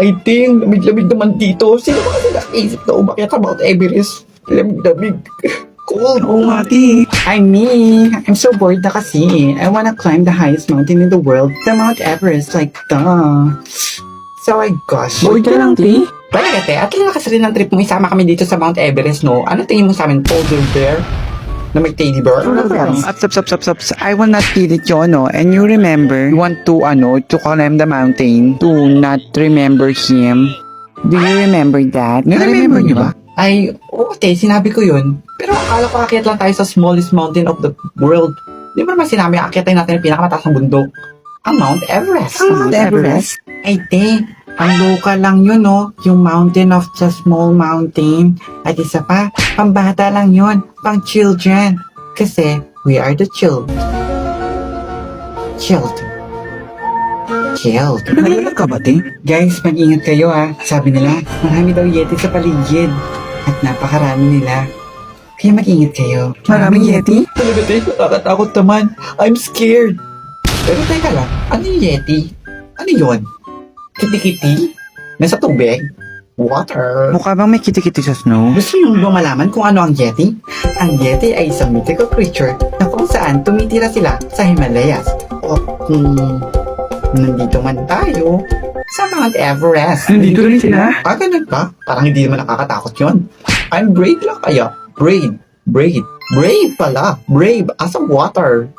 I think, lamig-lamig naman dito. Sino ba kasi nakaisip na umakyat sa Mount Everest? Lamig-lamig. Cold. Oo nga, T. I'm me. I'm so bored na kasi. I wanna climb the highest mountain in the world, the Mount Everest, like duh. So I gosh. Bored ka lang, T. Talaga, te, at lakas rin ang trip mo. Isama kami dito sa Mount Everest, no? Ano tingin mo sa amin? Polar bear? Na may teddy bear? Up. I will not feel it yun, no? And you remember, you want to, to climb the mountain, to not remember him. Do you remember that? Na-remember niyo ba? Ay, oo, te, sinabi ko yun. Pero akala ko akyat lang tayo sa smallest mountain of the world. Di ba naman sinabi, akyatin natin yung pinakamataas ng bundok? Ang Mount Everest. Ang Mount Everest? Ay, te, ang local lang yun, no? Yung mountain of the small mountain. At isa pa, pambata lang yun. Pang children. Kasi, we are the chilled. Nalala ka ba, T? Guys, mag-ingat kayo ha. Sabi nila, marami daw yeti sa paligid. At napakarami nila. Kaya mag-ingat kayo. Maraming Yeti? Talaga, te, nakakatakot naman. I'm scared. Pero teka lang, ano yung Yeti? Ano yun? Kiti-kiti? Nasa tubig? Water? Mukha bang may kiti-kiti sa snow? Gusto niyo ba malaman kung ano ang Yeti? Ang Yeti ay isang mythical creature na kung saan tumitira sila sa Himalayas. O kung nandito man tayo sa Mount Everest. Nandito rin sila? Ah, ganun ba? Parang hindi naman nakakatakot yun. I'm brave lang kaya. Brave pala. Brave as a water.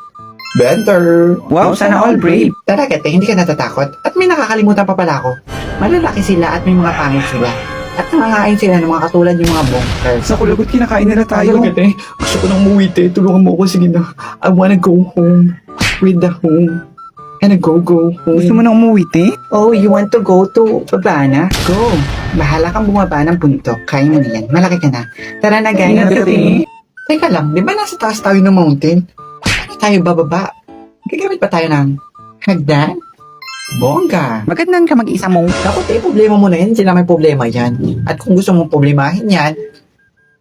Better. Wow, sana all brave. Talaga, te, hindi ka natatakot. At may nakakalimutan pa pala ako. Malalaki sila at may mga pangit sila. At nangangain sila ng mga katulad yung mga bonkers. Sa kulagot kinakain nila tayo. Talaga, te. Gusto ko nang umuwi, te. Tulungan mo ako. Sige na. I wanna go home. With the home. And go home. Gusto mo nang umuwi, T? Oh, you want to go to Babana? Go! Bahala kang bumaba ng bundok. Kaya mo na yan. Malaki ka na. Tara na, guys. Ingat ka, T. Teka lang, di ba nasa taas tayo ng mountain? Paano tayo bababa? Gagamit pa tayo ng hagdan? Bongga! Magandang ka mag-isa mo. Naku, te, problema mo na yan. Sila may problema yan. At kung gusto mong problemahin yan,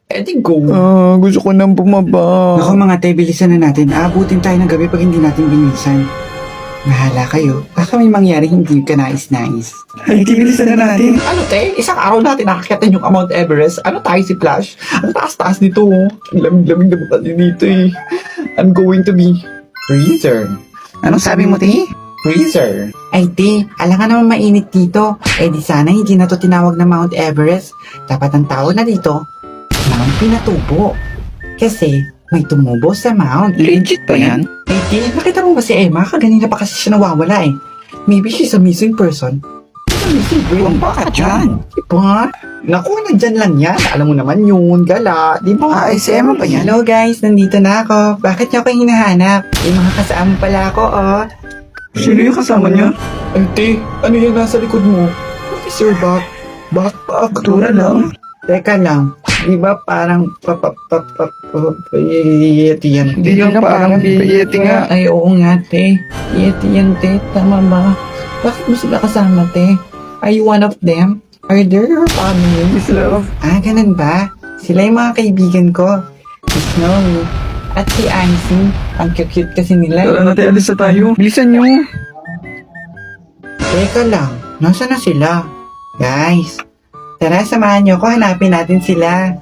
edi go. Gusto ko nang bumaba. Ako mga te, bilisan na natin. Aabutin tayo ng gabi pag hindi natin binisan. Bahala kayo. Baka may mangyari hindi ka nais-nais. Ay, bilisan na natin. Ano, te? Isang araw natin nakakyatin yung Mount Everest. Ano tayo si Flash? Ang taas-taas nito, oh. Ang lamig-lamig na ba dito, eh. I'm going to be freezer. Anong sabi mo, T? Freezer. Ay te, alam ka naman mainit dito. Eh di sana hindi na to tinawag na Mount Everest. Dapat ang tawag na dito, Mount Pinatubo. Kasi may tumubo sa Mount. Legit ba yan? Ay te, nakita mo ba si Emma? Kaganina pa kasi siya nawawala eh. Maybe she's a missing person. She's a missing brain. Baka dyan. Diba? Naku, nandyan lang yan. Alam mo naman yun, gala. Di ba? Ay, si Emma ba yan? Hello guys, nandito na ako. Bakit niyo ako hinahanap? May mga kasama pala ako oh. Sino yung kasama niya? Ay, te, ano yan nasa likod mo? What is your backpack? Tura lang. Teka lang, di ba parang yeti yan? Hindi yan parang Yeti nga. Ay, oo nga, te. Yeti yan, te. Tama ba? Bakit mo sila kasama, te? Are you one of them? Are they your family? Miss Love. Ah, ganun ba? Sila yung mga kaibigan ko. Si Snowy. At si Ansi. Ang cute kasi nila. Tara natin, alis na tayo. Bilisan nyo. Teka lang, nasa na sila? Guys, tara samahan niyo ko, hanapin natin sila.